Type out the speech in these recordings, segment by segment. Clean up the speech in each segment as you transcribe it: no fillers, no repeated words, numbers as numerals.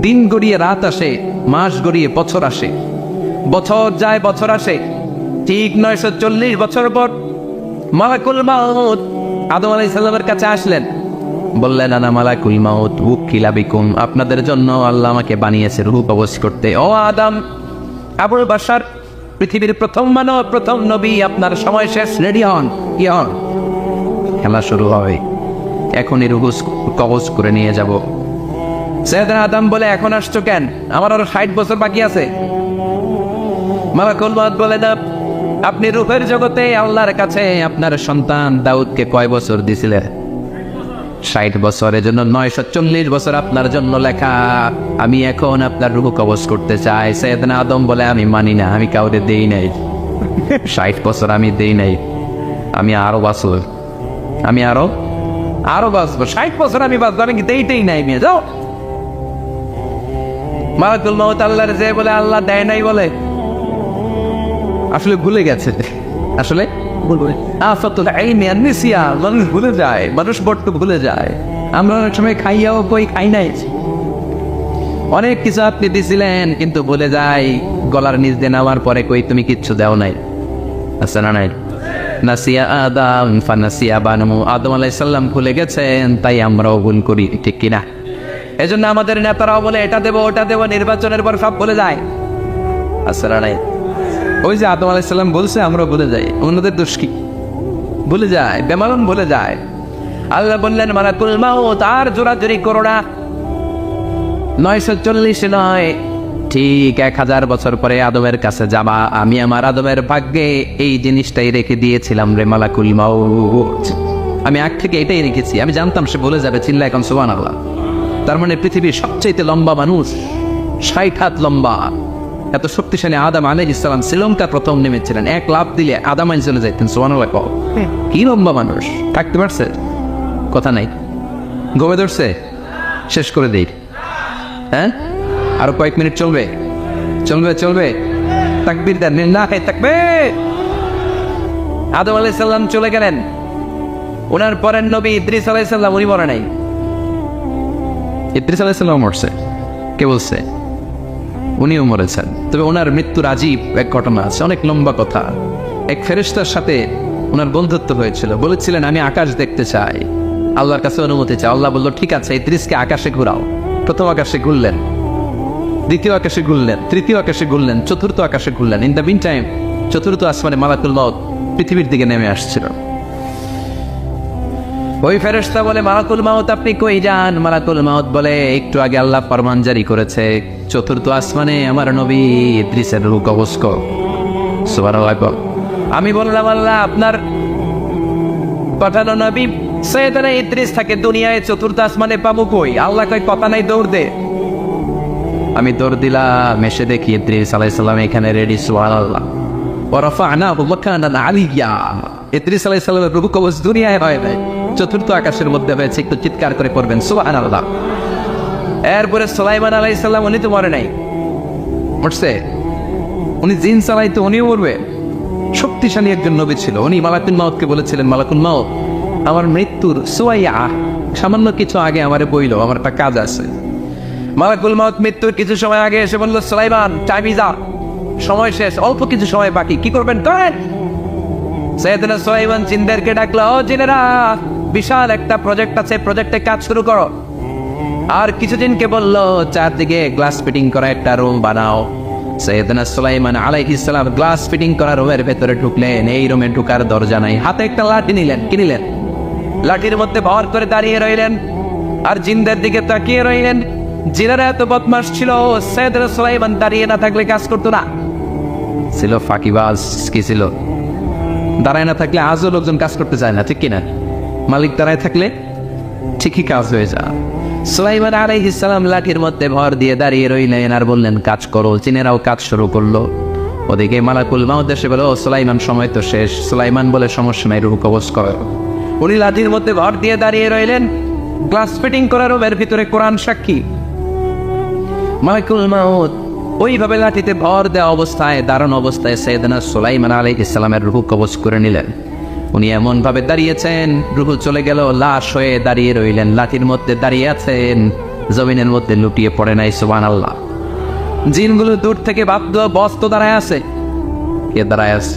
দিন গড়িয়ে রাত আসে, মাস গড়িয়ে বছর আসে, বছর যায় বছর আসে। ঠিক 940 বছর পর মালাকুল মাউত আদম আলাইহিস সালামের কাছে আসলেন। বললেন, আনা মালাকুল মাউত উকিলা বিকুম, আপনাদের জন্য আল্লাহ আমাকে বানিয়েছে রূহ কবজ করতে। ও আদম, আবুল বাশার, পৃথিবীর প্রথম মানব, প্রথম নবী, আপনার সময় শেষ, রেডি হন, কি হন, খেলা শুরু হবে, এখনই রূহ কবজ করে নিয়ে যাব। সাইয়েদনা আদম বলে, এখন আসছো কেন, আমার আরো 60 বছর বাকি আছে। মালাকুল মাউত বলে, না, আপনি রূহের জগতে আল্লাহর কাছে আপনার সন্তান দাউদকে কয় বছর দিছিলেন? 60 বছরের জন্য 940 বছর আপনার জন্য লেখা। আমি এখন আপনার রূহ কবজ করতে চাই। সাইয়েদনা আদম বলে, আমি মানি না, আমি কাউরে দেই নাই, 60 বছর আমি দেই নাই, আমি আরো বাঁচব, আমি আরো বাঁচবো, 60 বছর আমি বাঁচবো, আমি দেইতেই নাই, মেয়ে যাও। মালাকুল মাউত আল্লাহর যে বলে, আল্লাহ দেয় নাই বলে, আসলে ভুলে গেছে, আসলে মানুষ ভুলে যায়, মানুষ বড্ড ভুলে যায়। আমরা অনেক সময় খাইয়াও কই খাই নাই, অনেক কিছু আপনি দিছিলেন কিন্তু ভুলে যাই, গলার নিচ দিয়ে নামার পরে কই তুমি কিচ্ছু দেও নাই, আছে না নাই? নাসিয়া আদম ফানাসিয়া বানু, আদম আলাইহিস সালাম ভুলে গেছেন, তাই আমরাও ভুল করি, ঠিক কিনা? এজন্য আমাদের নেতারাও বলে এটা দেবো ওটা দেবো, নির্বাচনের পর সব ভুলে যায়, আছে না নাই? ওই যে আদম আলাইহিস সালাম বলছে, আমরা ভুলে যাই, অন্যদের দোষ কি? ভুলে যায়, বেমালুম ভুলে যায়। আল্লাহ বললেন, মালাকুল মাউত আর জোরাজুরি করো না, 940 নয়, ঠিক 1000 বছর পরে আদমের কাছে যাবা। আমি আমার আদমের ভাগ্যে এই জিনিসটাই রেখে দিয়েছিলাম রে মালাকুল মাউত, আমি আগ থেকে এটাই রেখেছি, আমি জানতাম সে ভুলে যাবে। চিল্লা এখন সুবহানাল্লাহ। তার মানে পৃথিবীর সবচেয়ে লম্বা মানুষ, 60 হাত লম্বা, এত শক্তিশালী আদম আলাইহিস সালাম শ্রীলঙ্কা প্রথম নেমেছিলেন, এক লাফ দিলে আদম আইন চলে যাইতেন। সুবহানাল্লাহ। কি লম্বা মানুষ, থাকতে পারছে? কথা নাই, গমে ধরছে, শেষ করে দেই। হ্যাঁ, আরো কয়েক মিনিট চলবে, চলবে চলবে, তাকবীর দেন, না হে তাকবীর। আদম আলাইহিস সালাম চলে গেলেন, ওনার পরের নবী ইদ্রিস আলাইহিস সালাম, উনি মরে নাই। ইদ্রিস আলাইহিস সালাম মরছে, কে বলছে? উনিও মরেছেন। তবে ওনার মৃত্যুর আজীব এক ঘটনা আছে, অনেক লম্বা কথা। এক ফেরেশতার সাথে ওনার বন্ধুত্ব হয়েছিল, বলেছিলেন আমি আকাশ দেখতে চাই, আল্লাহর কাছে অনুমতি চাই। আল্লাহ বলল, ঠিক আছে, ইদ্রিসকে আকাশে ঘুরাও। প্রথম আকাশে ঘুরলেন, দ্বিতীয় আকাশে ঘুরলেন, তৃতীয় আকাশে ঘুরলেন, চতুর্থ আকাশে ঘুরলেন। ইন দ্য মিন টাইম চতুর্থ আসমানে মালাকুল মাউত পৃথিবীর দিকে নেমে আসছিল। ওই ফেরেশতা বলে, মালাকুল মাউত আপনি কই যান? মালাকুল মাউত বলে, একটু আগে আল্লাহ ফরমান জারি করেছে, চতুর্থ আসমানে আমার নবী ইদ্রিসের রূহ কবজ করো। সুবহানাল্লাহ। আমি বললাম, আল্লাহ আপনার পাঠানো নবী সৈয়দনা ইদ্রিস থাকে দুনিয়ায়, চতুর্থ আসমানে পাবো কই? আল্লাহ কয় কথা নাই, দৌড় দে। আমি দৌড় দিলাম, এসে দেখি ইদ্রিস আলাইহিস সালাম এখানে রেডি। সুবহানাল্লাহ। ওয়া রাফা'নাহু মাকানান আলিয়্যা। ইদ্রিস আলাইহিস সালামের রূহ কবজ দুনিয়ায় হয় নাই, চতুর্থ আকাশের মধ্যে হয়েছে। একটু চিৎকার করে পড়বেন সুবহানাল্লাহ। এরপরে সুলাইমান আলাইহিস সালাম, উনি তো মরে নাই, মরছে, উনি জিন চালাইতো, উনিও মরবে। শক্তিশালী একজন নবী ছিল। উনি মালাকুল মাউতকে বলেছিলেন, মালাকুল মাউত আমার মৃত্যুর সুয়াইয়া, সামান্য কিছু আগে আমারে বইল, আমার একটা কাজ আছে। মালাকুল মাউত মৃত্যুর কিছু সময় আগে এসে বলল, সুলাইমান টাইম ইজ আপ, সময় শেষ, অল্প কিছু সময় বাকি, কি করবেন করেন। সাইয়েদনা সুলাইমান জিনদেরকে ডাকলো, ও জিনেরা, বিশাল একটা প্রজেক্ট আছে, প্রজেক্টে কাজ শুরু করো। আর কিছু জিনকে বললো, চারদিকে গ্লাস ফিটিং করা একটা রুম বানাও। সাইয়েদনা সুলাইমান আলাইহিস সালাম গ্লাস ফিটিং করা রুমের ভেতরে ঢুকলেন। এই রুমে ঢুকার দরজা নাই, হাতে একটা লাঠি নিলেন, কি নিলেন? লাঠির মধ্যে ভর করে দাঁড়িয়ে রইলেন আর জিনদের দিকে তাকিয়ে রইলেন। জিনেরা এত বদমাশ ছিল, সাইয়েদনা সুলাইমান দাঁড়িয়ে না থাকলে কাজ করতো না, ছিল ফাঁকিবাজ। কি ছিল? দাঁড়ায় না থাকলে আজও লোকজন কাজ করতে চায় না, ঠিক কিনা? মালিক দাঁড়ায় থাকলে ঠিকই কাজ হয়ে যায়। সুলাইমান আলাইহিস সালাম লাঠির মধ্যে ভর দিয়ে দাঁড়িয়ে রইলেন আর বললেন, কাজ করো। জিনেরাও কাজ শুরু করলো। ওদিকে মালাকুল মাউত এসে বলে, ও সুলাইমান সময় তো শেষ। সুলাইমান বলে, সমস্যা নাই, রূহ কবজ করো। উনি লাঠির মধ্যে ভর দিয়ে দাঁড়িয়ে রইলেন। গ্লাস ফিটিং করার রুমের ভিতরে কোরআন সাক্ষী। মালাকুল মাউত ওইভাবে লাঠিতে ভর দেওয়া অবস্থায়, দাঁড়ানো অবস্থায় সাইয়েদনা সুলাইমান আলাইহিস সালামের রূহ কবজ করে নিলেন। উনি এমন ভাবে দাঁড়িয়েছেন, রূহ চলে গেল, লাশ হয়ে দাঁড়িয়ে রইলেন, লাঠির মধ্যে দাঁড়িয়ে আছেন। জমিনের মধ্যে লুটিয়ে পড়ে নাই। সুবহানাল্লাহ। জিনগুলো দূর থেকে ভাবত বস তো দাঁড়ায় আছে। কে দাঁড়ায় আছে?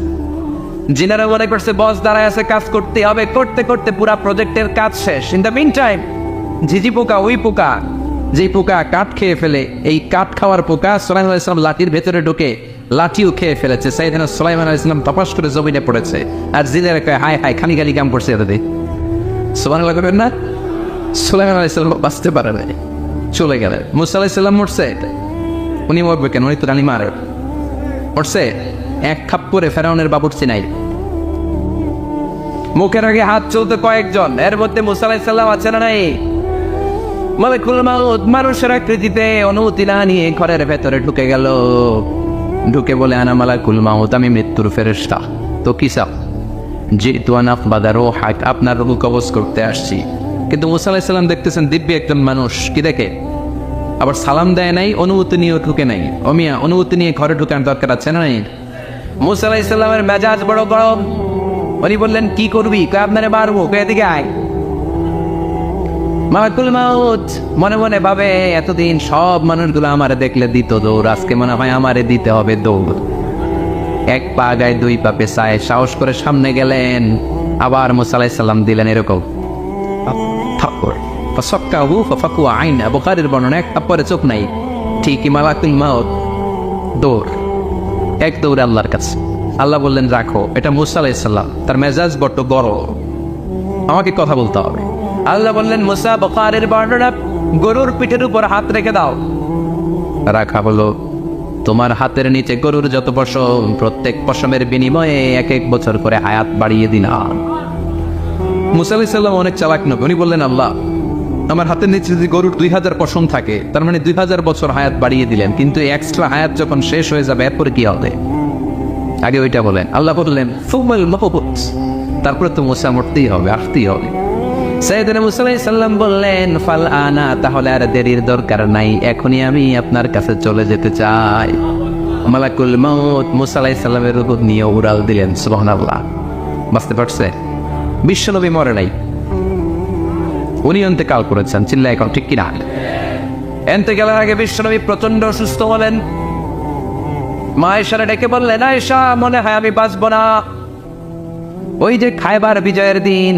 জিনারা মনে করছে বস দাঁড়ায় আছে, কাজ করতে হবে। করতে করতে পুরা প্রজেক্টের কাজ শেষ। ইন দ্য মিন টাইম ঝিঝি পোকা, ওই পোকা যে পোকা কাঠ খেয়ে ফেলে, এই কাঠ খাওয়ার পোকা সুলাইমান আলাইহিস সালাম লাঠির ভেতরে ঢুকে লাঠিও খেয়ে ফেলেছে। সাইয়েদনা সুলাইমান আলাইহিস সালাম তপাস করে জমিনে পড়েছে। আর জিনেরা কয় হায় হায়, খালি খালি কাম করছে এটাতে। সুবহানাল্লাহ করবেন না? সুলাইমান আলাইহিস সালাম বাঁচতে পারে নাই, চলে গেলেন। মুসা আলাইহিস সালাম মরছে, উনি মরবে কেন? উনি তো রানী মারে মরছে। এক থাপ্পড়ে ফেরাউনের বাবুর্চি নাই। মুখের আগে হাত চলতে কয়েকজন, এর মধ্যে মুসা আলাইহিস সালাম আছে না নাই? মালাকুল মাউত মানুষের আকৃতিতে অনুমতি না নিয়ে ঘরের ভেতরে ঢুকে গেল। ঢুকে বলে আনা মালাকুল মাউত, আমি মৃত্যুর ফেরেশতা। তো কি চাও? জিতু আন আকবাদা রূহাক, আপনার রূহ কবজ করতে আসছি। কিন্তু মুসা আলাইহিস সালাম দেখতেছেন দিব্য একজন মানুষ, কি দেখে? আবার সালাম দেয় নাই, অনুমতি নিয়ে ঢুকে নাই। অমিয়া অনুমতি নিয়ে ঘরে ঢুকার দরকার আছে না নাই? মুসা আলাইহিস সালামের মেজাজ বড় গরম। উনি বললেন কি করবি? কয় আপনারে মারবো। কয় এদিকে আয়। মালাকুল মাউত মনে মনে ভাবে এতদিন সব মানুষগুলো আমারে দেখলে দিত দৌড়, আজকে মনে হয় আমারে দিতে হবে দৌড়। এক পা গায়ে দুই পা পেছায় সাহস করে সামনে গেলেন। আবার মুসা আলাইহিস সালাম দিলেন এরকম থাপ্পড়। ফাসাক্কাহু ফাফাকু আইনা, বুখারীর বর্ণনা, এক থাপ্পড়ে চোখ নাই। ঠিকই মালাকুল মাউত দৌড়, এক দৌড়ে আল্লাহর কাছে। আল্লাহ বললেন রাখো, এটা মুসা আলাইহিস সালাম, তার মেজাজ বড্ড গরম, আমাকে কথা বলতে হবে। আল্লাহ বললেন মুসা, বুখারীর বর্ণনা, গরুর পিঠের উপর হাত রেখে দাও। রাখা হলো। তোমার হাতের নিচে গরুর যত পশম, প্রত্যেক পশমের বিনিময়ে এক এক বছর করে হায়াত বাড়িয়ে দিলাম। মুসা আলাইহিস সালাম অনেক চালাক নবী। উনি বললেন আল্লাহ, আমার হাতের নিচে যদি গরুর 2000 পশম থাকে, তার মানে 2000 বছর হায়াত বাড়িয়ে দিলেন। কিন্তু এক্সট্রা হায়াত যখন শেষ হয়ে যাবে এরপরে কি হবে? আগে ওইটা বলেন। আল্লাহ বললেন ফুমাল মাহবুত, তারপরে তো মুসা মরতেই হবে, আসতেই হবে। সাইয়েদনা মুসা আলাইহিস সালাম বললেন ফাল আনা, তাহলে আর দেরির দরকার নাই, এখনই আমি আপনার কাছে চলে যেতে চাই। মালাকুল মাউত মুসা আলাইহিস সালামের রূহ নিয়ে উড়াল দিলেন। সুবহানাল্লাহ। বুঝতে পারছে? বিশ্বনবী মরে নাই, উনি ইন্তেকাল করেছেন। চিল্লা এখন ঠিক কিনা? ইন্তেকালের আগে বিশ্বনবী প্রচন্ড অসুস্থ হলেন। মা আয়েশারে ডেকে বললেন আয়েশা, মনে হয় আমি বাঁচব না। ওই যে খায়বার বিজয়ের দিন,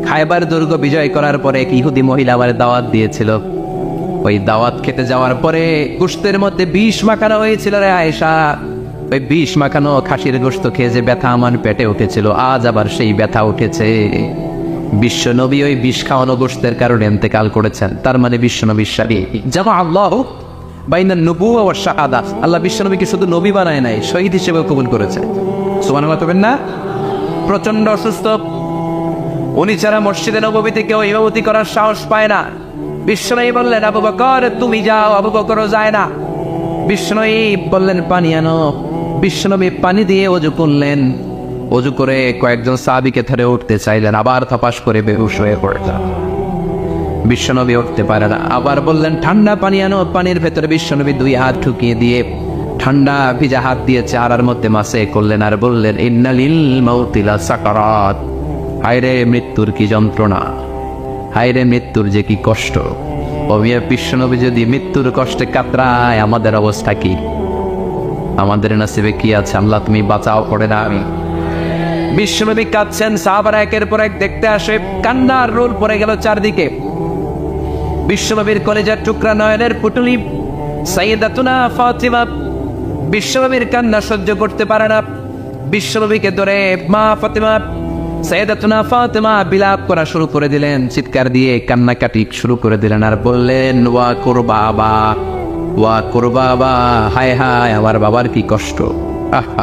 খায়বার দুর্গ বিজয় করার পরে এক ইহুদি মহিলা আমার দাওয়াত দিয়েছিল। ওই দাওয়াত খেতে যাওয়ার পরে গোশতের মধ্যে বিষ মাখানো হয়েছিল রে আয়েশা। ওই বিষ মাখানো খাসির গোশত খেয়ে যে ব্যথা আমার পেটে উঠেছিল, আজ আবার সেই ব্যথা উঠেছে। বিশ্বনবী ওই বিষ খাওয়ানো গোশতের কারণে ইন্তেকাল করেছেন। তার মানে বিশ্বনবীর সাথে জামা আল্লাহ বাইনান নবুওয়া ওয়াশ শাহাদা, আল্লাহ বিশ্বনবীকে শুধু নবী বানায় নাই, শহীদ হিসেবে কবুল করেছে। সুবহানাল্লাহ করবেন না? প্রচন্ড অসুস্থ, উনি ছাড়া মসজিদে নববীতে কেউ ইমামতি করার সাহস পায় না। বিশ্বনবী বললেন আবু বকর তুমি যাও, আবু বকরও যায় না। বিশ্বনবী বললেন পানি আনো। বিশ্বনবী পানি দিয়ে ওযু করলেন। ওযু করে কয়েকজন সাহাবীকে ধরে উঠতে চাইলেন, আবার থপাস করে বেহুশ হয়ে পড়লেন। বিশ্বনবী উঠতে পারে না। আবার বললেন ঠান্ডা পানি আনো। পানির ভেতরে বিশ্বনবী দুই হাত ঢুকিয়ে দিয়ে ঠান্ডা ভিজা হাত দিয়ে চেহারার মধ্যে মাসে করলেন আর বললেন ইন্নালিল মাউতি লা সাকারাত, হায়রে মৃত্যুর কি যন্ত্রণা, হায়রে মৃত্যুর যে কি কষ্ট। অবিয়া বিশ্বনবী যদি মৃত্যুর কষ্টে কাতরায়, আমাদের অবস্থা কি? আমাদের নসিবে কি আছে? আল্লাহ তুমি বাঁচাও, পড়ে না আমি। বিশ্বনবী কাঁদছেন, সাহাবারা একের পর এক দেখতে আসে, কান্নার রোল পড়ে গেল চারদিকে। বিশ্বনবীর কলেজার টুকরা নয়নের পুটুলি সাইয়েদাতুনা ফাতিমা বিশ্বনবীর কান্না সহ্য করতে পারে না। বিশ্বনবীকে ধরে মা ফাতিমা, সাইয়েদাতুনা ফাতিমা বিলাপ করা শুরু করে দিলেন, চিৎকার দিয়ে কান্নাকাটি শুরু করে দিলেন আর বললেন ওয়া কুরবাবা, ওয়া কুরবাবা, হায় হায় আমার বাবার কি কষ্ট,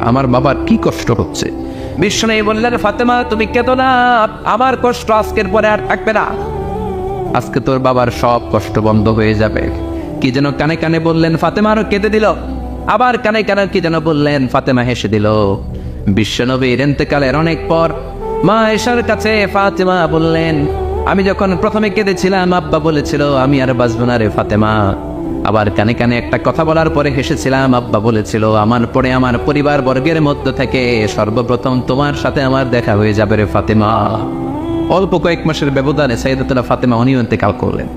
আমার বাবার কি কষ্ট হচ্ছে। বিশ্বনবী বললেন ফাতিমা তুমি কেঁদো না, আমার কষ্ট আজকের পরে আর থাকবে না, আজকে তোর বাবার সব কষ্ট বন্ধ হয়ে যাবে। কি যেন কানে কানে বললেন, ফাতেমা আরো কেঁদে দিল। আবার কানে কানে কি যেন বললেন, ফাতেমা হেসে দিল। বিশ্বনবীর ইন্তেকালের অনেক পর মা আয়েশার কাছে ফাতেমা বললেন, আমি যখন প্রথমে কেঁদেছিলাম আব্বা বলেছিল আমি আর বাঁচবো না রে ফাতেমা। আবার কানে কানে একটা কথা বলার পরে হেসেছিলাম, আব্বা বলেছিল আমার পরে আমার পরিবার বর্গের মধ্য থেকে সর্বপ্রথম তোমার সাথে আমার দেখা হয়ে যাবে রে ফাতেমা। অল্প কয়েক মাসের ব্যবধানে সাইয়েদাতুনা ফাতেমা উনিও ইন্তেকাল করলেন।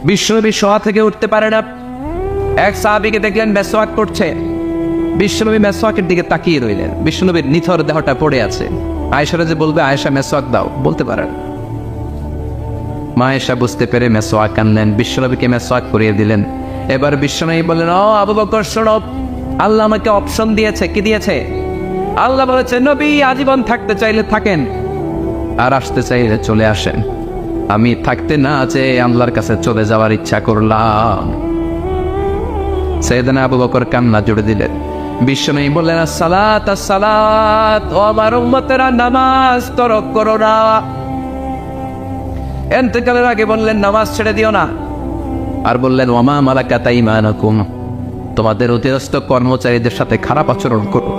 বিশ্বনবী শোয়া থেকে উঠতে পারে না। এক সাহাবীকে দেখলেন মেসওয়াক করছে, বিশ্বনবী মেসওয়াকের দিকে তাকিয়ে রইলেন। বিশ্বনবীর নিথর দেহটা পড়ে আছে। আয়েশারা যে বলবে আয়েশা মেসওয়াক দাও, বলতে পারেন। মা আয়েশা বুঝতে পেরে মেসওয়াক আনলেন, বিশ্বনবীকে মেসওয়াক করিয়ে দিলেন। এবার বিশ্বনবী বললেন, ও আবু বকর শোনো, আল্লাহ আমাকে অপশন দিয়েছে। কি দিয়েছে? আল্লাহ বলেছে নবী আজীবন থাকতে চাইলে থাকেন, আর আসতে চাইলে চলে আসেন। আমি থাকতে না আছে আল্লাহর কাছে চলে যাওয়ার ইচ্ছা করলাম। সাইয়েদনা আবু বকর কান্না জুড়ে দিলেন। বিশ্বনবী বললেন, আসসালাত আসসালাত, ও আমার উম্মতেরা নামাজ তরক করো না। ইন্তেকালের আগে বললেন নামাজ ছেড়ে দিও না। আর বললেন, ওয়ামা মালাকাত আইমানুকুম, তোমাদের অধীনস্থ কর্মচারীদের সাথে খারাপ আচরণ করো,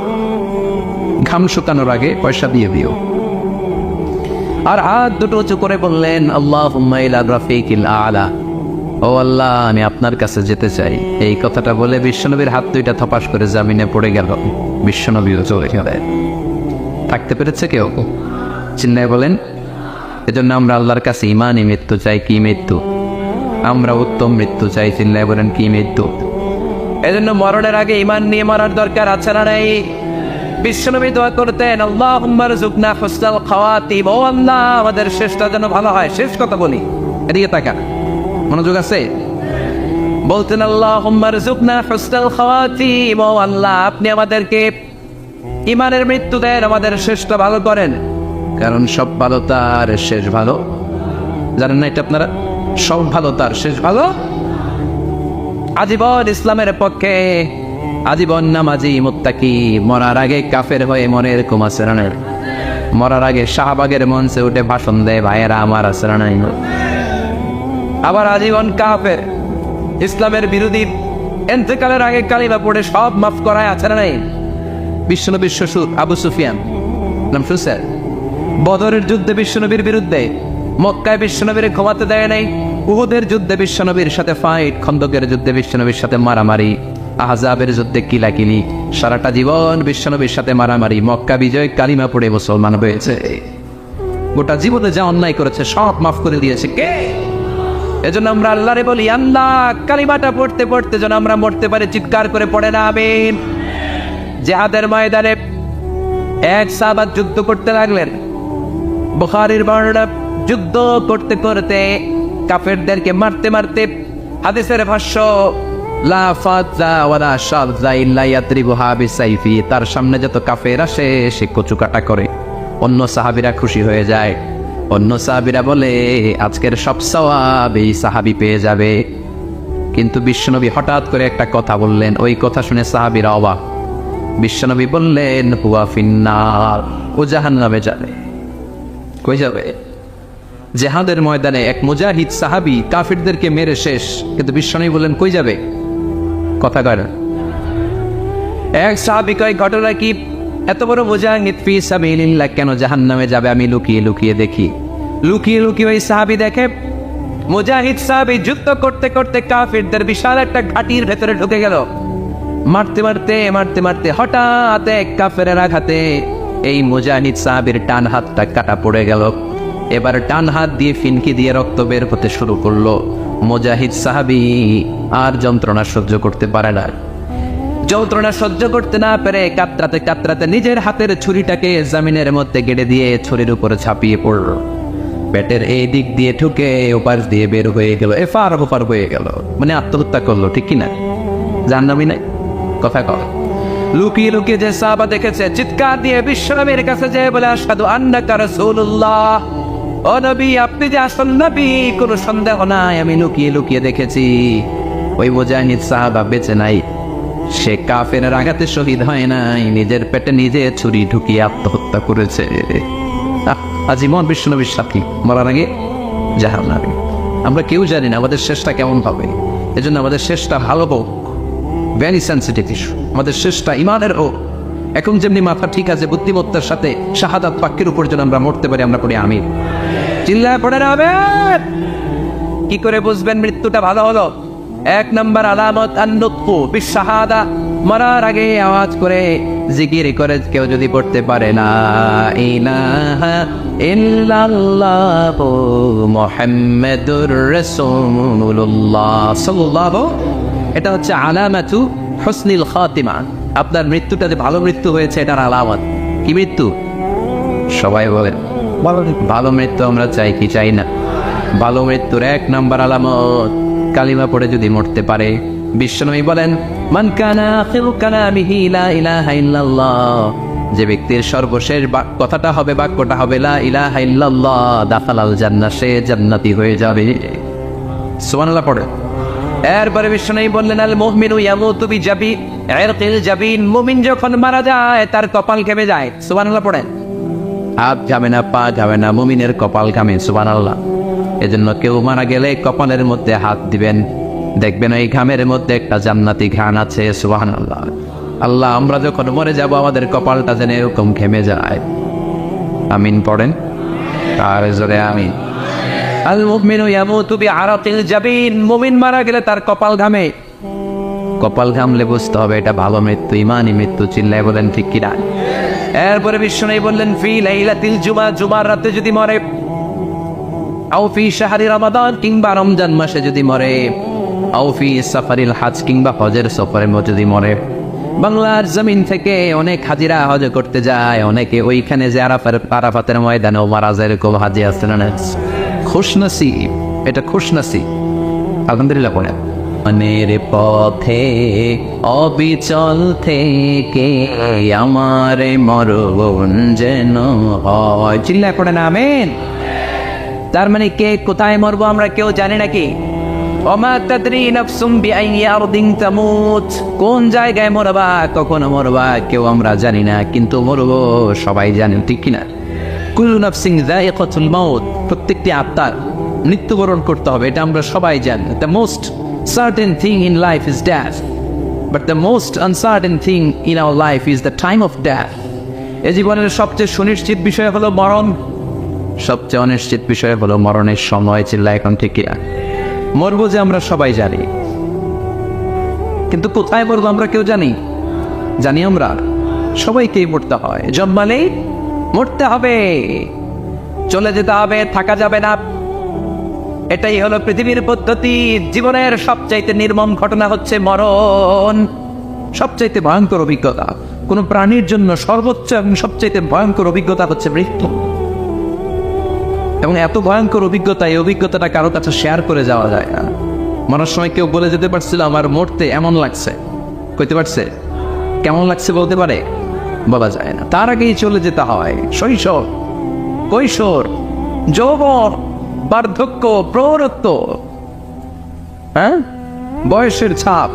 ঘাম শুকানোর আগে পয়সা দিয়ে দিও। আর হাত দুটো উঁচু করে বললেন, আল্লাহুম্মা ইলা রাফিকিল আলা, ও আল্লাহ আমি আপনার কাছে যেতে চাই। এই কথাটা বলে বিশ্বনবীর হাত দুইটা থপাস করে জামিনে পড়ে গেল। বিশ্বনবীও চলে গেলেন। থাকতে পেরেছে কেউ? চিন্নায় বলেন। এজন্য আমরা আল্লাহর কাছে ইমানই মৃত্যু চাই। কি মৃত্যু? আমরা উত্তম মৃত্যু চাই। চিন্নায় বলেন কি মৃত্যু? এজন্য মরণের আগে ইমান নিয়ে মরার দরকার আছে না নাই? বিশ্বনবী দোয়া করতেন, আল্লাহুম্মা রযুকনা হুসনাল খাওয়াতিম, ও আল্লাহ আমাদের শেষটা যেন ভালো হয়। শেষ কথা বলি, এদিকে তাকা, মনোযোগ আছে। বলতেন, আল্লাহুম্মা রযুকনা হুসনাল খাওয়াতিম, ও আল্লাহ আপনি আমাদেরকে ইমানের মৃত্যু দেন, আমাদের শেষটা ভালো করেন। কারণ সব ভালো তার শেষ ভালো। জানেন না এটা আপনারা? সব ভালো তার শেষ ভালো। আজীবন ইসলামের পক্ষে, আজীবন নামাজি মুত্তাকি, মরার আগে কাফের হয়ে মনে এরকম আচরণের, মরার আগে শাহবাগের মঞ্চে উঠে ভাষণ দেয়, ভাইয়েরা আমার আচরণ নাই। আবার আজীবন কাফের, ইসলামের বিরোধী, ইন্তেকালের আগে কালিমা পড়ে সব মাফ করায় আছে না নাই? বিশ্বনবীর শ্বশুর আবু সুফিয়ান, নাম শুনছেন? বদরের যুদ্ধে বিশ্বনবীর বিরুদ্ধে, মক্কায় বিশ্বনবীর ঘুমাতে দেয় নাই, উহুদের যুদ্ধে বিশ্বনবীর সাথে ফাইট, খন্দকের যুদ্ধে বিশ্বনবীর সাথে মারামারি, আহজাবের যুদ্ধে কিলাকিলি, সারাটা জীবন বিশ্বনবীর সাথে মারামারি, মক্কা বিজয়, কালিমা পড়ে মুসলমান হয়েছে। গোটা জীবনে যা অন্যায় করেছে সব মাফ করে দিয়েছে কে? এজন্য আমরা আল্লাহরে বলি, আল্লাহ কালিমাটা পড়তে পড়তে যেন আমরা মরতে পারি। চিৎকার করে পড়ে না আমিন। জিহাদের ময়দানে এক সাহাবা যুদ্ধ করতে লাগলেন। বুখারীর বর্ণনা, যুদ্ধ করতে করতে কাফেরদেরকে মারতে মারতে, হাদিসের ভাষ্য, লা ফাজা ওয়ালা শাযা ইল্লা ইয়াদরিবুহা বিসাইফি, তার সামনে যত কাফের আসে সে কচুকাটা করে। অন্য সাহাবীরা খুশি হয়ে যায়। অন্য সাহাবীরা বলে আজকের সব সওয়াব এই সাহাবী পেয়ে যাবে। কিন্তু বিশ্বনবী হঠাৎ করে একটা কথা বললেন, ওই কথা শুনে সাহাবীরা অবাক। বিশ্বনবী বললেন, হুয়া ফিন্নার, ও জাহান্নামে যাবে। কই যাবে? জিহাদের ময়দানে এক মুজাহিদ সাহাবী কাফিরদেরকে মেরে শেষ, কিন্তু বিশ্বনবী বললেন কই যাবে? কথা কয় না। এক সাহাবী কয়, ঘটনা কি? এত বড় মুজাহিদ ফি সাবিলিল্লাহ কেন জাহান্নামে যাবে? আমি লুকিয়ে লুকিয়ে দেখি। লুকিয়ে লুকিয়ে ওই সাহাবী দেখে, মুজাহিদ সাহাবী যুদ্ধ করতে করতে কাফিরদের বিশাল একটা ঘাটির ভেতরে ঢুকে গেল। মারতে মারতে মারতে মারতে হঠাৎ এক কাফেরের আঘাতে এই মুজাহিদ সাহাবীর ডান হাতটা কাটা পড়ে গেল। এবার ডান হাত দিয়ে ফিনকি দিয়ে রক্ত বের হতে শুরু করলো। মুজাহিদ সাহাবী আর যন্ত্রণা সহ্য করতে পারে না। যন্ত্রণা সহ্য করতে না পেরে কাতরাতে কাতরাতে নিজের হাতের ছুরিটাকে জমিনের মধ্যে গেড়ে দিয়ে ছুরির উপরে ছাপিয়ে পড়ল। পেটের এই দিক দিয়ে ঢুকে ওপাশ দিয়ে বের হয়ে গেল, এফার ওপার হয়ে গেল। মানে আত্মহত্যা করলো, ঠিক কিনা? জাহান্নামী নাই? কথা কর। লুকিয়ে লুকিয়ে যে সাহাবা দেখেছে, চিৎকার দিয়ে বিশ্বনবীর কাছে যেয়ে বলে, আশহাদু আন্নাকা রাসূলুল্লাহ, ও নবী আপনি যে আসল নবী, কোনো সন্দেহ নাই, আমি লুকিয়ে লুকিয়ে দেখেছি। ওই মুজাহিদ সাহাবা বেঁচে নাই, সে কাফেরের আঘাতে শহীদ হয় নাই, নিজের পেটে নিজে ছুরি ঢুকিয়ে আত্মহত্যা করেছে। আজীবন বিশ্বনবীর সাথী, মরার আগে জাহান্নামী। আমরা কেউ জানি না আমাদের শেষটা কেমন হবে। এজন্য আমাদের শেষটা ভালো হোক, ভেরি সেন্সিটিভ ইস্যু। আমাদের শেষটা ইমানের হোক। এখন যেমনি মাথা ঠিক আছে, বুদ্ধিমত্তার সাথে শাহাদাত বাক্যের উপর যেন আমরা মরতে পারি, আমরা পড়ি আমিন। চিল্লায় পড়ে না হবে। কি করে বুঝবেন মৃত্যুটা ভালো হলো? এক নম্বর আলামত আন-নুতকু বিশ-শাহাদা, মরার আগে আওয়াজ করে জিকির করে কেউ যদি পড়তে পারে লা ইলাহা ইল্লাল্লাহু মুহাম্মাদুর রাসূলুল্লাহ সাল্লাল্লাহু, এটা হচ্ছে আলামাতু হুসনিল খাতিমা। আপনার মৃত্যুটা যে ভালো মৃত্যু হয়েছে এটার আলামত। কি মৃত্যু? সবাই বলেন ভালো মৃত্যু আমরা চাই কি চাই না? ভালো মৃত্যুর এক নাম্বার আলামত কালিমা পড়ে যদি মরতে পারে। বিশ্বনবী বলেন মান কানা আখিরু কালামিহি লা ইলাহা ইল্লাল্লাহ, যে ব্যক্তির সর্বশেষ কথাটা হবে, বাক্যটা হবে লা ইলাহা ইল্লাল্লাহ, দাখালাল জান্নাহ, সে জান্নাতি হয়ে যাবে। সুবহানাল্লাহ পড়ে। এরপরে বিশ্বনবী বললেন আল মুমিনু ইয়ামুতু বিজাবিল জাবিন, মুমিন যখন মারা যায় তার কপাল ঘেমে যায়। সুবহানাল্লাহ পড়েন। হাত ঘামে না, পা ঘামে না, মুমিনের কপাল ঘামে। সুবহানাল্লাহ। এজন্য কেউ মারা গেলে কপালের মধ্যে হাত দিবেন, দেখবেন এই ঘামের মধ্যে একটা জান্নাতি ঘ্রাণ আছে। সুবহানাল্লাহ। আল্লাহ, আমরা যখন মরে যাব আমাদের কপালটা যেন এরকম ঘেমে যায়। আমিন পড়েন। আর জোরে আমিন। আল মুমিনু ইয়ামুতু বিআরাকিল জাবিন, মুমিন মারা গেলে তার কপাল ঘামে। কপাল ঘামলে বুঝতে হবে এটা ভালো মৃত্যু, ইমানি মৃত্যু। চিল্লায় বলেন ঠিক কিনা? এরপরে বিশ্বনবী বললেন ফি লাইলাতিল জুমা, জুমার রাতে যদি মরে, আও ফি শাহরি রমাদান, কিংবা রমজান মাসে যদি মরে, আও ফি সাফারিল হজ, কিংবা হজের সফরে যদি মরে। বাংলার জমিন থেকে অনেক হাজিরা হজ করতে যায়, অনেকে ওইখানে যে আরাফাতের ময়দানে মারা যায়, এরকম হাজি আছে না? খুশনসিব, এটা খুশনসিব। আলহামদুলিল্লাহ পড়ে। মনের পথে অবিচল থেকে আমার মরণ যেন হয়। চিল্লায় পড়ে না আমিন। তার মানে কে কোথায় মরবো আমরা কেউ জানি নাকি? ওমা তাদরি নাফসুম বিআইয়ি আরদিন তামুত, কোন জায়গায় মরবা, কখন মরবা কেউ আমরা জানি না, কিন্তু মরবো সবাই জানে, ঠিক কিনা? কুল্লু নাফসিন যায়িকাতুল মাউত, প্রত্যেকটি আত্মার মৃত্যুবরণ করতে হবে, এটা আমরা সবাই জানি। The most certain thing in life is death, but the most uncertain thing in our life is the time of death. এই জীবনের সবচেয়ে সুনিশ্চিত বিষয় হলো মরণ, সবচেয়ে অনিশ্চিত বিষয় হলো মরণের সময়। চিল্লায় এখন ঠিক কিনা? মরবো যে আমরা সবাই জানি, কিন্তু কোথায় মরবো আমরা কেউ জানি? জানি আমরা সবাইকেই মরতে হয়। জন্মালেই মরতে হবে, চলে যেতে হবে, থাকা যাবে না। এটাই হলো পৃথিবীর পদ্ধতি। জীবনের সবচাইতে নির্মম ঘটনা হচ্ছে মরণ, সবচাইতে ভয়ঙ্কর অভিজ্ঞতা। কোন প্রাণীর জন্য সর্বোচ্চ এবং সবচাইতে ভয়ঙ্কর অভিজ্ঞতা হচ্ছে মৃত্যু। এবং এত ভয়ঙ্কর অভিজ্ঞতা, এই অভিজ্ঞতাটা কারো কাছে শেয়ার করে যাওয়া যায় না। মরার সময় কেউ বলে যেতে পারছিল আমার মরতে এমন লাগছে, কইতে পারছে? কেমন লাগছে বলতে পারে? বলা যায় না। তার আগেই চলে যেতে হয় শৈশব, কৈশোর, যৌবন, বার্ধক্য, প্রৌঢ়ত্ব, হ্যাঁ, বয়সের ছাপ,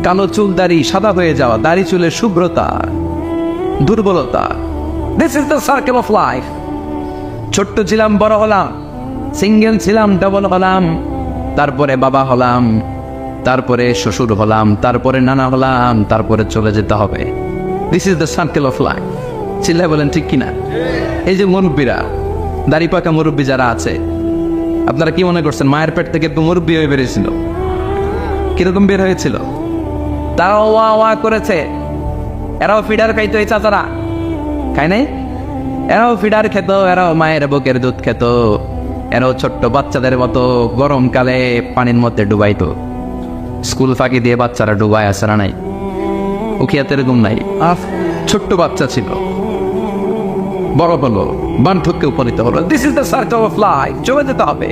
কালো চুল দাড়ি সাদা হয়ে যাওয়া, দাড়ি চুলের শুভ্রতা, দুর্বলতা। This is the circle of life. ছোট্ট ছিলাম, বড় হলাম, সিঙ্গেল ছিলাম, ডাবল হলাম, তারপরে বাবা হলাম, তারপরে শ্বশুর হলাম, তারপরে নানা হলাম, তারপরে চলে যেতে হবে। This is the circle of life. চিল্লায় বলেন ঠিক কিনা? এই যে মুরব্বীরা, দাড়ি পাকা মুরব্বী যারা আছে, আপনারা কি মনে করছেন মায়ের পেট থেকে মুরব্বী হয়ে বেরিয়েছিল? কিরকম বের হয়েছিল? তারাও ওয়া ওয়া করেছে। এরাও ফিডার খাইতো, এই চাচারা খায় নাই? এরাও ফিডার খেত, এরাও মায়ের বুকের দুধ খেত, এরাও ছোট্ট বাচ্চাদের মতো গরমকালে পানির মধ্যে ডুবাইতো। স্কুল ফাঁকি দিয়ে বাচ্চারা ডুবাই, আসে না নাই? উখিয়াতে এরকম নাই? ছোট্ট বাচ্চা ছিল, বড় হলো, বার্ধক্যে উপনীত হলো। This is the circle of life. চলে যেতে হবে।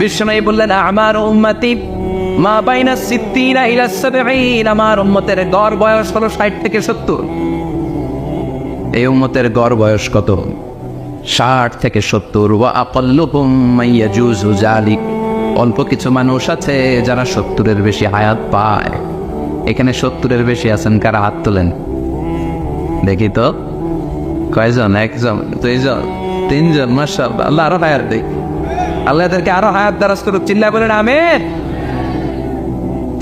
বিশ্বনবী বললেন আমার উম্মতি মা বাইনা সিত্তিনা ইলা সাবঈন, আমার উম্মতের গড় বয়স হলো 60 থেকে 70। এই উম্মতের গড় বয়স কত? 60 থেকে 70। ওয়া আকাল্লুহুম মাইয়াজুজু যালিক, অল্প কিছু মানুষ আছে যারা 70-এর বেশি হায়াত পায়। এখানে 70-এর বেশি আছেন কারা? হাত তোলেন দেখি তো। কয়জন? একজন, দুইজন, তিনজন? মাশাআল্লাহ, আল্লাহ আরো হায়াত দেয়। আল্লাহ এদেরকে আরো হায়াত দারাজ করুক। চিল্লায় বলেন আমিন।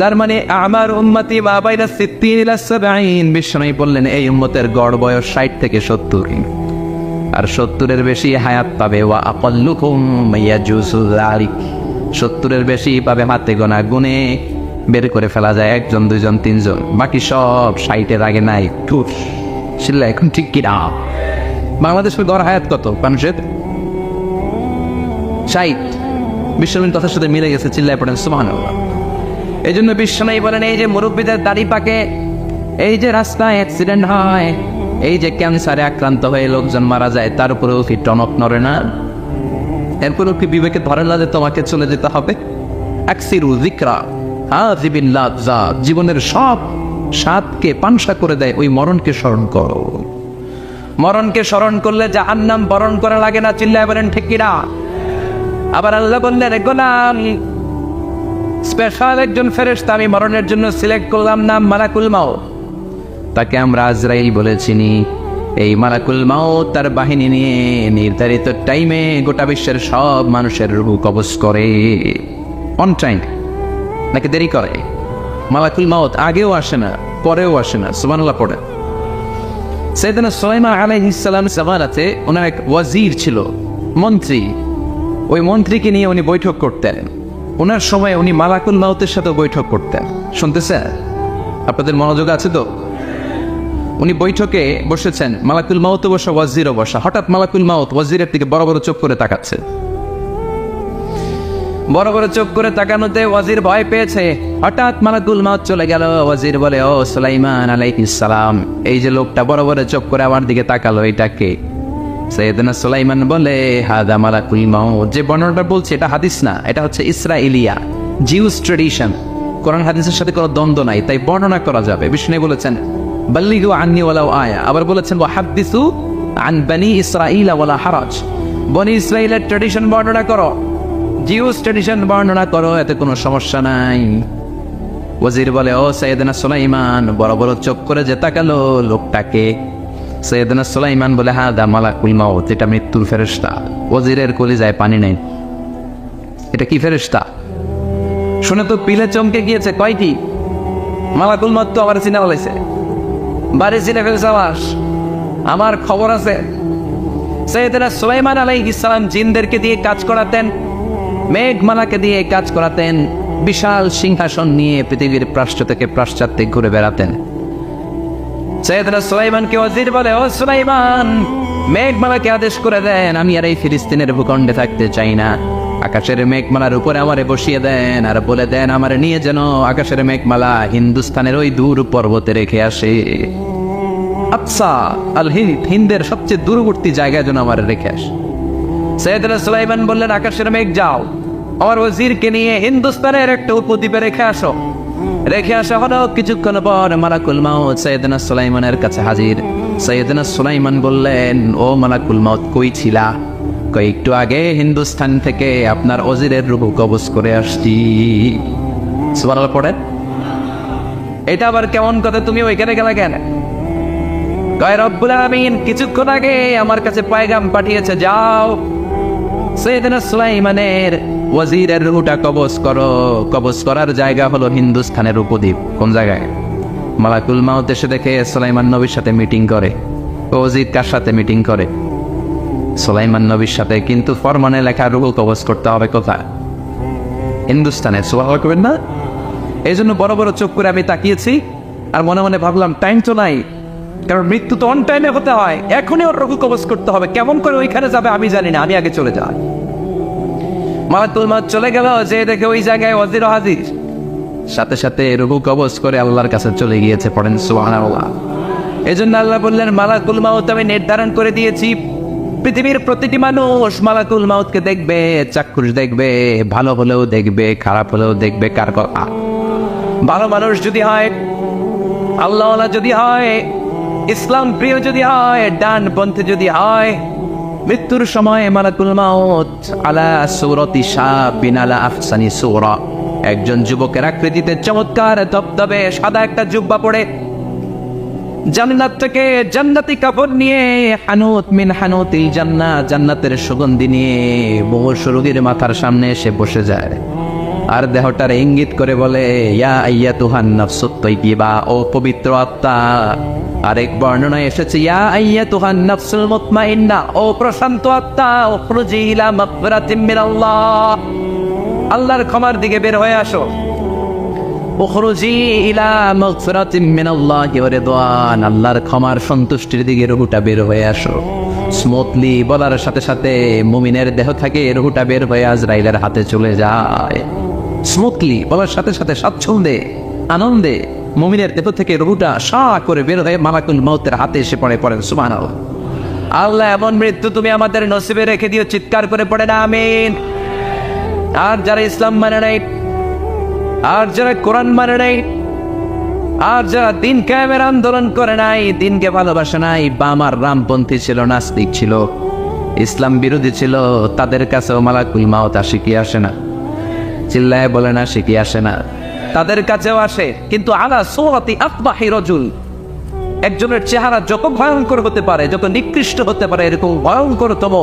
তার মানে আমার উম্মতি মা বাইনা সিত্তিন ইলা সাবঈন, বিশ্বনবী বললেন এই উম্মতের গড় বয়স 60 থেকে 70, আর 70-এর বেশি হায়াত পাবে। ওয়া আকাল্লুহুম মাইয়াজুজু যালিক, 70-এর বেশি পাবে হাতে গোনা, গুনে বের করে ফেলা যায় 1 জন 2 জন 3 জন, বাকি সব 60-এর আগে নাই। শিল্লা এখন ঠিক কিনা? বাংলাদেশের গড় হায়াত কত মানুষের? 60। বিশ্বনবীর কথার সাথে মিলে গেছে, চিল্লায় পড়েন সুবহানাল্লাহ। এই জন্য বিশ্বনবী বলেন, এই যে মুরব্বীদের দাড়ি পাকে, এই যে রাস্তায় অ্যাক্সিডেন্ট হয়, এই যে ক্যান্সারে আক্রান্ত হয়ে লোকজন মারা যায়, তার উপরেও কি টনক নড়ে না? এরপরেও কি বিবেকে ধরে না যে তোমাকে চলে যেতে হবে? আকসিরু যিকরা হাযিবিল লাযযাত, জীবনের সব স্বাদকে পানসা করে দেয় ওই মরণকে স্মরণ করো। মরণকে স্মরণ করলে জাহান্নাম বরণ করা লাগে না, চিল্লায় বলেন ঠিক কিনা? আবার আল্লাহ বললেন, গোলাম স্পেশাল একজন ফেরেশতা আমি মরণের জন্য সিলেক্ট করলাম, নাম মালাকুল মাউত। তাকে আমরা আজরাইল বলে চিনি। এই মালাকুল মাউত তার বাহিনী নিয়ে নির্ধারিত টাইমে গোটা বিশ্বের সব মানুষের রূহ কবজ করে। অন টাইম নাকি দেরি করে? মালাকুল মাউত আগেও আসে না, পরেও আসে না। সুবহানাল্লাহ পড়ে। সাইয়েদনা সুলাইমান আলাইহিস সালাম জামানাতে ওনার এক ওয়াজির ছিল, মন্ত্রী। ওই মন্ত্রীকে নিয়ে উনি বৈঠক করতেন। ওনার সময় উনি মালাকুল মাউতের সাথে বৈঠক করতেন। শুনতেছে? আপনাদের মনোযোগ আছে তো? উনি বৈঠকে বসেছেন, মালাকুল মাউতও বসা, ওয়াজিরও বসা। হঠাৎ মালাকুল মাউত ওয়াজিরের দিকে বড় বড় চোখ করে তাকাচ্ছে। বড় বড় চোখ করে তাকানোতে ওয়াজির ভয় পেয়েছে। হঠাৎ মালাকুল মাউত চলে গেল। ওয়াজির বলে, ও সুলাইমান আলাইহিস সালাম, এই যে লোকটা বড় বড় চোখ করে আমার দিকে তাকালো, এটা কে? সাইয়েদনা সুলাইমান বলে, হাদা মালাকুল মাউত। যে বর্ণনাটা বলছে এটা হাদিস না, এটা হচ্ছে ইসরাইলিয়া, জিউস ট্রেডিশন। কোরআন হাদিসের সাথে কোনো দ্বন্দ্ব নাই, তাই বর্ণনা করা যাবে। বিষ্ণু বলেছেন, বাল্লিগু আন্নি ওয়ালাউ আয়া। আবার বলেছেন, ওয়াহাদ্দিসু আন বনি ইসরাঈল ওয়ালা হারাজ। বনি ইসরাইলের ট্রেডিশন বর্ণনা করো, জিউস ট্রেডিশন বর্ণনা করো, এতে কোনো সমস্যা নাই। ওয়াজির বলে, ও সাইয়েদনা সুলাইমান, বড় বড় চোখ করে যে তাকালো লোকটাকে? সাইয়েদনা সুলাইমান বলে, হাদা মালাকুল মাউত, এটা মৃত্যুর ফেরেশতা। ওয়াজিরের কলিজায় পানি নেই। এটা কি ফেরেশতা? শুনে তো পিলে চমকে গিয়েছে। কয়টি? মালাকুল মাউত তো আমার চিনা বলেছে, বাড়ি চিনে ফেলছে আমার খবর আছে। সাইয়েদনা সুলাইমান আলাইহিস সালাম জিনদেরকে দিয়ে কাজ করাতেন, মেঘমালাকে দিয়ে কাজ করাতেন, বিশাল সিংহাসন নিয়ে পৃথিবীর প্রাচ্য থেকে পাশ্চাত্যে ঘুরে বেড়াতেন। সাইয়েদনা সুলাইমানকে ওয়াজির বলে, ও সুলাইমান, মেঘমালাকে আদেশ করে দেন, আমি আর এই ফিলিস্তিনের ভূখণ্ডে থাকতে চাই না। আকাশের মেঘমালার উপরে আমারে বসিয়ে দেন, আর বলে দেন আমারে নিয়ে যেন আকাশের মেঘমালা হিন্দুস্তানের ওই দূর পর্বতে রেখে আসে। আকসা আল হিন্দ, হিন্দের সবচেয়ে দূরবর্তী জায়গায় যেন আমার রেখে আসে। সাইয়েদনা সুলাইমান বললেন, আকাশের মেঘ যাও, আমার ওয়াজিরকে নিয়ে হিন্দুস্তানের একটা উপদ্বীপে রেখে আসো। রেখে আসা হলো। কিছুক্ষণ পর মালাকুল মাউত সাইয়েদনা সুলাইমানের কাছে হাজির। সাইয়েদনা সুলাইমান বললেন, ও মালাকুল মাউত, কই ছিলা? একটু আগে হিন্দুস্তান থেকে আপনার ওয়াজিরের রূহ কবজ করে আসছি। সুবহানাল্লাহ পড়েন। এটা আবার কেমন কথা, তুমি ওইখানে গেলা কেন? কয়, রব্বুল আলামিন কিছুক্ষণ আগে আমার কাছে পয়গাম পাঠিয়েছে, যাও সাইয়েদনা সুলাইমানের ওয়াজিরের রূহটা কবজ করো। কবজ করার জায়গা হলো হিন্দুস্তানের উপদ্বীপ। কোন জায়গায়? মালাকুল মাউত এসে দেখে সুলাইমান নবীর সাথে মিটিং করে। ওয়াজির কার সাথে মিটিং করে? সুলাইমান নবীর সাথে। কিন্তু ফরমানে লেখা রূহ কবজ করতে হবে কোথায়? হিন্দুস্তানে। সুবহানাল্লাহ করবেন না? এই জন্য বড় বড় চোখ করে আমি তাকিয়েছি, আর মনে মনে ভাবলাম টাইম তো নাই, কারণ মৃত্যু তো অন টাইমে হতে হয়, এখনই ওর রূহ কবজ করতে হবে। কেমন করে ওইখানে যাবে আমি জানি না, আমি আগে চলে যাই। মালাকুল মাউত চলে গেল, যে দেখে ওই জায়গায় ওয়াজির হাজির। সাথে সাথে রূহ কবজ করে আল্লাহর কাছে চলে গিয়েছে। পড়েন সুবহানাল্লাহ। এই জন্য আল্লাহ বললেন, মালাকুল মাউত আমি নির্ধারণ করে দিয়েছি, পৃথিবীর প্রতিটি মানুষ মালাকুল মাউতকে দেখবে, চাক্ষুষ দেখবে, ভালো হলেও দেখবে, খারাপ হলেও দেখবে। কার কথা? ভালো মানুষ যদি হয়, আল্লাহওয়ালা যদি হয়, ইসলাম প্রিয় যদি হয়, ডান পন্থী যদি হয়, মৃত্যুর সময় মালাকুল মাউত আলা সূরাতি শাবিন আলা আহসানি সূরা, একজন যুবকের আকৃতিতে চমৎকার ধবধবে সাদা একটা জুব্বা পরে, জান্নাত থেকে জান্নাতি কাপড় নিয়ে, হানুত মিন হানুতিল জান্নাহ, জান্নাতের সুগন্ধি নিয়ে মুমূর্ষু রোগীর মাথার সামনে এসে বসে যায়, আর দেহটার ইঙ্গিত করে বলে, ইয়া আইয়াতুহান নাফসুত তাইয়্যিবা, ও পবিত্র আত্মা। আরেক বর্ণনায় এসেছে, ইয়া আইয়াতুহান নাফসুল মুতমাইন্না, ও প্রশান্ত আত্মা, উখরুজি ইলা মাগফিরাতিম মিনাল্লাহ, আল্লাহর ক্ষমার দিকে বের হয়ে আসো। উখরুজি ইলা মাগফিরাতিম মিনাল্লাহি ওয়া রিদওয়ান, আল্লাহর ক্ষমার সন্তুষ্টির দিকে রুহুটা বের হয়ে আসো। স্মুথলি বলার সাথে সাথে মুমিনের দেহ থেকে রুহুটা বের হয়ে আজরাইলের হাতে চলে যায়। স্মুথলি বলার সাথে সাথে স্বাচ্ছন্দ্যে আনন্দে মুমিনের দেহ থেকে রুহুটা সা করে বের হয়ে মালাকুল মউতের হাতে এসে পড়েন সুবহানাল্লাহ। আল্লাহ এমন মৃত্যু তুমি আমাদের নসিবে রেখে দিও, চিৎকার করে পড়ে না আমিন। আর যারা ইসলাম মানে নাই, আর যারা কোরআন মানে নাই, আর যারা দিন কায়েমের আন্দোলন করে নাই, দিনকে ভালোবাসে নাই, বামার রামপন্থী ছিল, নাস্তিক ছিল, ইসলাম বিরোধী ছিল, তাদের কাছেও মালাকুল মাউত আসে কি আসে না? চিল্লায় বলে না সে কি আসে না? তাদের কাছেও আসে, কিন্তু আলা সুরাতি আকবাহি রাজুল, একজনের চেহারা যত ভয়ঙ্কর হতে পারে, যত নিকৃষ্ট হতে পারে, এরকম ভয়ঙ্করতম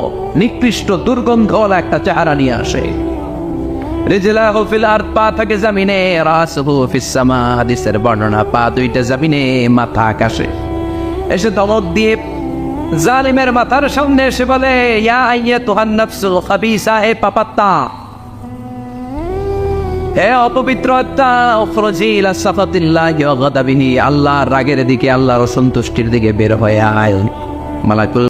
নিকৃষ্ট দুর্গন্ধওয়ালা একটা চেহারা নিয়ে আসে। রিজলাহু ফিল আরদ, পা থাকে জমিনে, রাসুহু ফিস সামা, হাদিসের বর্ণনা পা দুইটা জমিনে, মাথা আকাশে। এসে ধমক দিয়ে জালিমের মাথার সামনে এসে বলে, ইয়া আইয়াতুহান নাফসুল খাবিসা, হে পাপাত্তা, হে অপবিত্র আত্মা, উখরুজি ইলা সাফাতিল্লাহি ওয়া গাদাবিহি, আল্লাহর রাগের দিকে, আল্লাহর অসন্তুষ্টির দিকে বের হয়ে আয়। মালাকুল